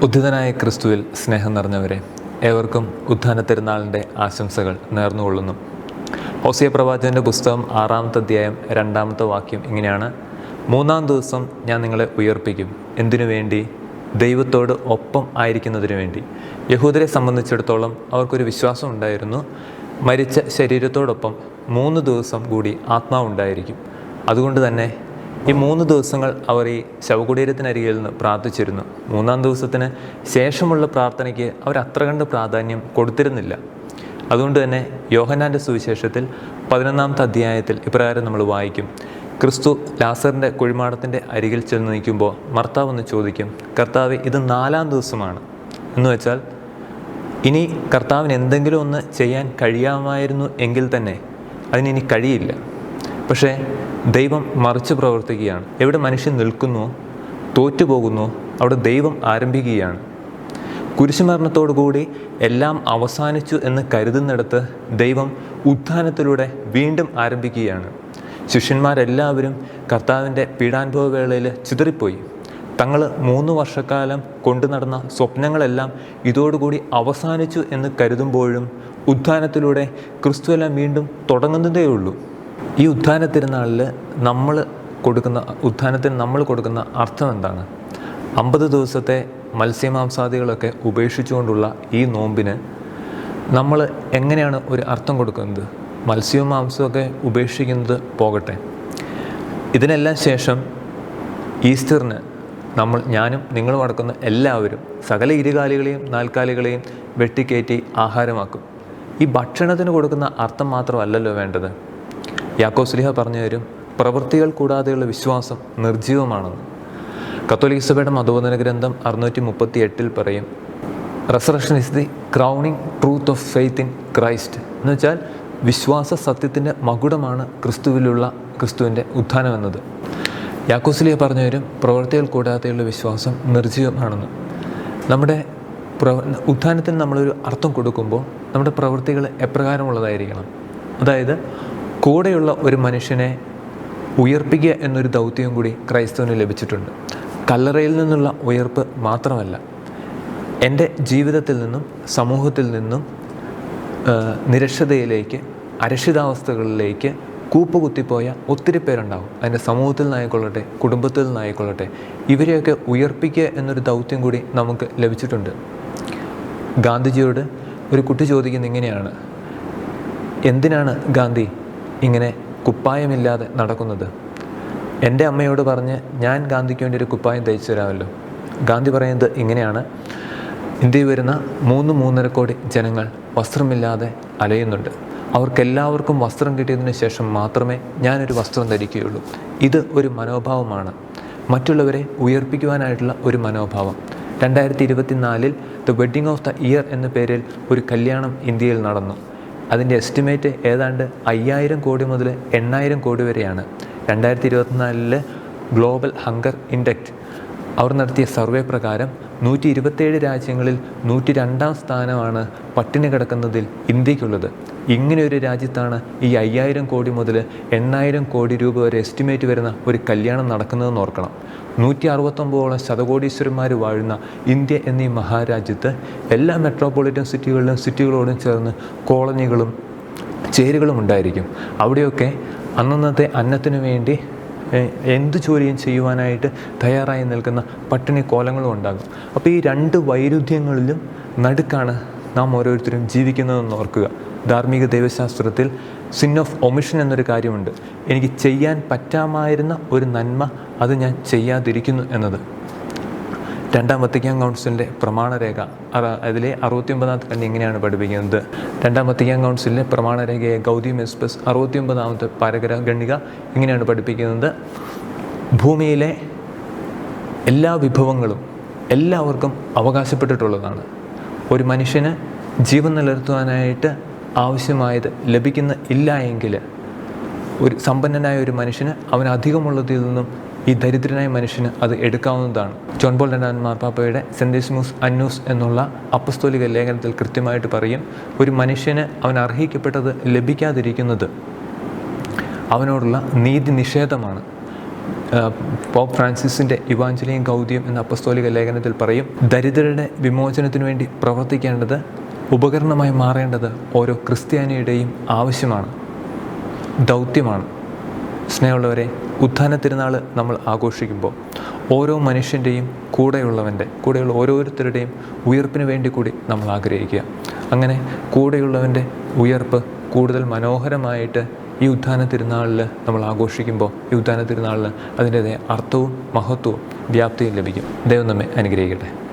ഉദ്ധിതനായ ക്രിസ്തുവിൽ സ്നേഹം നിറഞ്ഞവരെ, ഏവർക്കും ഉത്ഥാന തിരുനാളിൻ്റെ ആശംസകൾ നേർന്നുകൊള്ളുന്നു. ഹോസിയ പ്രവാചകൻ്റെ പുസ്തകം 6-ാമത്തെ അധ്യായം 2-ാമത്തെ വാക്യം ഇങ്ങനെയാണ്: മൂന്നാം ദിവസം ഞാൻ നിങ്ങളെ ഉയർപ്പിക്കും. എന്തിനു വേണ്ടി? ദൈവത്തോട് ഒപ്പം ആയിരിക്കുന്നതിനു വേണ്ടി. യഹൂദരെ സംബന്ധിച്ചിടത്തോളം അവർക്കൊരു വിശ്വാസം ഉണ്ടായിരുന്നു, മരിച്ച ശരീരത്തോടൊപ്പം 3 ദിവസം കൂടി ആത്മാവുണ്ടായിരിക്കും. അതുകൊണ്ട് തന്നെ ഈ 3 ദിവസങ്ങൾ അവർ ഈ ശവകുടീരത്തിനരികിൽ നിന്ന് പ്രാർത്ഥിച്ചിരുന്നു. 3-ാം ദിവസത്തിന് ശേഷമുള്ള പ്രാർത്ഥനയ്ക്ക് അവർ അത്ര കണ്ട് പ്രാധാന്യം കൊടുത്തിരുന്നില്ല. അതുകൊണ്ട് തന്നെ യോഹന്നാൻ്റെ സുവിശേഷത്തിൽ 11-ാമത്തെ അധ്യായത്തിൽ ഇപ്രകാരം നമ്മൾ വായിക്കും: ക്രിസ്തു ലാസറിൻ്റെ കുഴിമാടത്തിൻ്റെ അരികിൽ ചെന്ന് നിൽക്കുമ്പോൾ മർത്താവ് ഒന്ന് ചോദിക്കും, കർത്താവേ, ഇത് 4-ാം ദിവസമാണ്. എന്ന് വെച്ചാൽ ഇനി കർത്താവിന് എന്തെങ്കിലും ഒന്ന് ചെയ്യാൻ കഴിയാമായിരുന്നു എങ്കിൽ തന്നെ അതിനിനി കഴിയില്ല. പക്ഷേ ദൈവം മറിച്ച് പ്രവർത്തിക്കുകയാണ്. എവിടെ മനുഷ്യൻ നിൽക്കുന്നുവോ, തോറ്റുപോകുന്നുവോ, അവിടെ ദൈവം ആരംഭിക്കുകയാണ്. കുരിശുമരണത്തോടുകൂടി എല്ലാം അവസാനിച്ചു എന്ന് കരുതുന്നിടത്ത് ദൈവം ഉത്ഥാനത്തിലൂടെ വീണ്ടും ആരംഭിക്കുകയാണ്. ശിഷ്യന്മാരെല്ലാവരും കർത്താവിൻ്റെ പീഡാനുഭവ വേളയിൽ ചിതറിപ്പോയി. തങ്ങൾ 3 വർഷക്കാലം കൊണ്ടു നടന്ന സ്വപ്നങ്ങളെല്ലാം ഇതോടുകൂടി അവസാനിച്ചു എന്ന് കരുതുമ്പോഴും ഉത്ഥാനത്തിലൂടെ ക്രിസ്തുവെല്ലാം വീണ്ടും തുടങ്ങുന്നതേ ഉള്ളൂ. ഈ ഉത്ഥാന തിരുനാളിൽ ഉത്ഥാനത്തിന് നമ്മൾ കൊടുക്കുന്ന അർത്ഥം എന്താണ്? 50 ദിവസത്തെ മത്സ്യമാംസാദികളൊക്കെ ഉപേക്ഷിച്ചുകൊണ്ടുള്ള ഈ നോമ്പിന് നമ്മൾ എങ്ങനെയാണ് ഒരു അർത്ഥം കൊടുക്കുന്നത്? മത്സ്യവും മാംസമൊക്കെ ഉപേക്ഷിക്കുന്നത് പോകട്ടെ, ഇതിനെല്ലാം ശേഷം ഈസ്റ്ററിന് ഞാനും നിങ്ങളും അടക്കുന്ന എല്ലാവരും സകല ഇരുകാലികളെയും 4 കാലികളെയും വെട്ടിക്കയറ്റി ആഹാരമാക്കും. ഈ ഭക്ഷണത്തിന് കൊടുക്കുന്ന അർത്ഥം മാത്രമല്ലല്ലോ വേണ്ടത്. യാക്കോബ് ശ്ലീഹ പറഞ്ഞു തരും, പ്രവൃത്തികൾ കൂടാതെയുള്ള വിശ്വാസം നിർജ്ജീവമാണെന്ന്. കത്തോലിക്ക സഭയുടെ മതബോധന ഗ്രന്ഥം 638 പറയും, resurrection is the crowning truth of faith in Christ. എന്ന് വെച്ചാൽ വിശ്വാസ സത്യത്തിൻ്റെ മകുടമാണ് ക്രിസ്തുവിൻ്റെ ഉത്ഥാനം എന്നത്. യാക്കോബ് ശ്ലീഹ പറഞ്ഞു തരും, പ്രവൃത്തികൾ കൂടാതെയുള്ള വിശ്വാസം നിർജ്ജീവമാണെന്ന്. നമ്മുടെ ഉത്ഥാനത്തിന് നമ്മളൊരു അർത്ഥം കൊടുക്കുമ്പോൾ നമ്മുടെ പ്രവൃത്തികൾ എപ്രകാരമുള്ളതായിരിക്കണം? അതായത് കൂടെയുള്ള ഒരു മനുഷ്യനെ ഉയർപ്പിക്കുക എന്നൊരു ദൗത്യം കൂടി ക്രൈസ്തവന് ലഭിച്ചിട്ടുണ്ട്. കല്ലറയിൽ നിന്നുള്ള ഉയർപ്പ് മാത്രമല്ല, എൻ്റെ ജീവിതത്തിൽ നിന്നും സമൂഹത്തിൽ നിന്നും നിരക്ഷതയിലേക്ക്, അരക്ഷിതാവസ്ഥകളിലേക്ക് കൂപ്പുകുത്തിപ്പോയ ഒത്തിരി പേരുണ്ടാകും. അതിൻ്റെ സമൂഹത്തിൽ നിന്നായിക്കൊള്ളട്ടെ, കുടുംബത്തിൽ നിന്നായിക്കൊള്ളട്ടെ, ഇവരെയൊക്കെ ഉയർപ്പിക്കുക എന്നൊരു ദൗത്യം കൂടി നമുക്ക് ലഭിച്ചിട്ടുണ്ട്. ഗാന്ധിജിയോട് ഒരു കുട്ടി ചോദിക്കുന്നത് ഇങ്ങനെയാണ്: എന്തിനാണ് ഗാന്ധി ഇങ്ങനെ കുപ്പായമില്ലാതെ നടക്കുന്നത്? എൻ്റെ അമ്മയോട് പറഞ്ഞ് ഞാൻ ഗാന്ധിക്ക് വേണ്ടി ഒരു കുപ്പായം തയ്ച്ചു തരാമല്ലോ. ഗാന്ധി പറയുന്നത് ഇങ്ങനെയാണ്: ഇന്ത്യയിൽ വരുന്ന 3-3.5 കോടി ജനങ്ങൾ വസ്ത്രമില്ലാതെ അലയുന്നുണ്ട്. അവർക്കെല്ലാവർക്കും വസ്ത്രം കിട്ടിയതിന് ശേഷം മാത്രമേ ഞാനൊരു വസ്ത്രം ധരിക്കുകയുള്ളൂ. ഇത് ഒരു മനോഭാവമാണ്, മറ്റുള്ളവരെ ഉയർപ്പിക്കുവാനായിട്ടുള്ള ഒരു മനോഭാവം. 2024 the wedding of the year എന്ന പേരിൽ ഒരു കല്യാണം ഇന്ത്യയിൽ നടന്നു. അതിൻ്റെ എസ്റ്റിമേറ്റ് ഏതാണ്ട് 5000 കോടി മുതൽ 8000 കോടി വരെയാണ്. 2024 ഗ്ലോബൽ ഹങ്കർ ഇൻഡെക്സ് അവർ നടത്തിയ സർവേ പ്രകാരം 127 രാജ്യങ്ങളിൽ 102-ാം സ്ഥാനമാണ് പട്ടിണി കിടക്കുന്നതിൽ ഇന്ത്യക്കുള്ളത്. ഇങ്ങനെയൊരു രാജ്യത്താണ് ഈ 5000 കോടി മുതൽ 8000 കോടി രൂപ വരെ എസ്റ്റിമേറ്റ് വരുന്ന ഒരു കല്യാണം നടക്കുന്നതെന്ന് ഓർക്കണം. 169ഓളം ശതകോടീശ്വരന്മാർ വാഴുന്ന ഇന്ത്യ എന്നീ മഹാരാജ്യത്ത് എല്ലാ മെട്രോപൊളിറ്റൻ സിറ്റികളോടും ചേർന്ന് കോളനികളും ചേരികളും ഉണ്ടായിരിക്കും. അവിടെയൊക്കെ അന്നന്നത്തെ അന്നത്തിനു വേണ്ടി എന്ത് ജോലിയും ചെയ്യുവാനായിട്ട് തയ്യാറായി നിൽക്കുന്ന പട്ടിണി കോലങ്ങളും ഉണ്ടാകും. അപ്പോൾ ഈ 2 വൈരുദ്ധ്യങ്ങളിലും നടുക്കാണ് നാം ഓരോരുത്തരും ജീവിക്കുന്നതെന്ന് ഓർക്കുക. ധാർമ്മിക ദൈവശാസ്ത്രത്തിൽ സിൻ ഓഫ് ഒമിഷൻ എന്നൊരു കാര്യമുണ്ട്. എനിക്ക് ചെയ്യാൻ പറ്റാമായിരുന്ന ഒരു നന്മ അത് ഞാൻ ചെയ്യാതിരിക്കുന്നു എന്നത്. 2-ാം വത്തിക്കാൻ കൗൺസിലിൻ്റെ പ്രമാണരേഖ അതിലെ 69-ാമത്തെ കണ്ണി ഇങ്ങനെയാണ് പഠിപ്പിക്കുന്നത്. 2-ാം വത്തിക്കാൻ കൗൺസിലിൻ്റെ പ്രമാണരേഖയെ ഗൗഡിയം എറ്റ് സ്പെസ് 69-ാമത്തെ പാരഗ്രാഫ് ഖണ്ഡിക ഇങ്ങനെയാണ് പഠിപ്പിക്കുന്നത്: ഭൂമിയിലെ എല്ലാ വിഭവങ്ങളും എല്ലാവർക്കും അവകാശപ്പെട്ടിട്ടുള്ളതാണ്. ഒരു മനുഷ്യന് ജീവൻ നിലനിർത്തുവാനായിട്ട് ആവശ്യമായത് ഇല്ല എങ്കിൽ ഒരു സമ്പന്നനായ ഒരു മനുഷ്യന് അവന് അധികമുള്ളതിൽ നിന്നും ഈ ദരിദ്രനായ മനുഷ്യന് അത് എടുക്കാവുന്നതാണ്. ജോൺ പോൾ രണ്ടാമൻ മാർപ്പാപ്പയുടെ സെൻറ്റേസിമൂസ് അന്നൂസ് എന്നുള്ള അപ്പസ്തോലിക ലേഖനത്തിൽ കൃത്യമായിട്ട് പറയും, ഒരു മനുഷ്യന് അവൻ അർഹിക്കപ്പെട്ടത് ലഭിക്കാതിരിക്കുന്നത് അവനോടുള്ള നീതി നിഷേധമാണ്. പോപ്പ് ഫ്രാൻസിസിൻ്റെ ഇവാഞ്ചലിയും ഗൗഡിയം എന്ന അപ്പസ്തോലിക ലേഖനത്തിൽ പറയും, ദരിദ്രരുടെ വിമോചനത്തിനു വേണ്ടി പ്രവർത്തിക്കേണ്ടത്, ഉപകരണമായി മാറേണ്ടത് ഓരോ ക്രിസ്ത്യാനിയുടെയും ആവശ്യമാണ്, ദൗത്യമാണ്. സ്നേഹമുള്ളവരെ, ഉത്ഥാന തിരുനാൾ നമ്മൾ ആഘോഷിക്കുമ്പോൾ ഓരോ മനുഷ്യൻ്റെയും കൂടെയുള്ള ഓരോരുത്തരുടെയും ഉയർപ്പിന് വേണ്ടി കൂടി നമ്മൾ ആഗ്രഹിക്കുക. അങ്ങനെ കൂടെയുള്ളവൻ്റെ ഉയർപ്പ് കൂടുതൽ മനോഹരമായിട്ട് ഈ ഉത്ഥാന തിരുനാളിൽ നമ്മൾ ആഘോഷിക്കുമ്പോൾ ഈ ഉത്ഥാന തിരുനാളിൽ അതിൻ്റേതായ അർത്ഥവും മഹത്വവും വ്യാപ്തിയും ലഭിക്കും. ദൈവം നമ്മെ അനുഗ്രഹിക്കട്ടെ.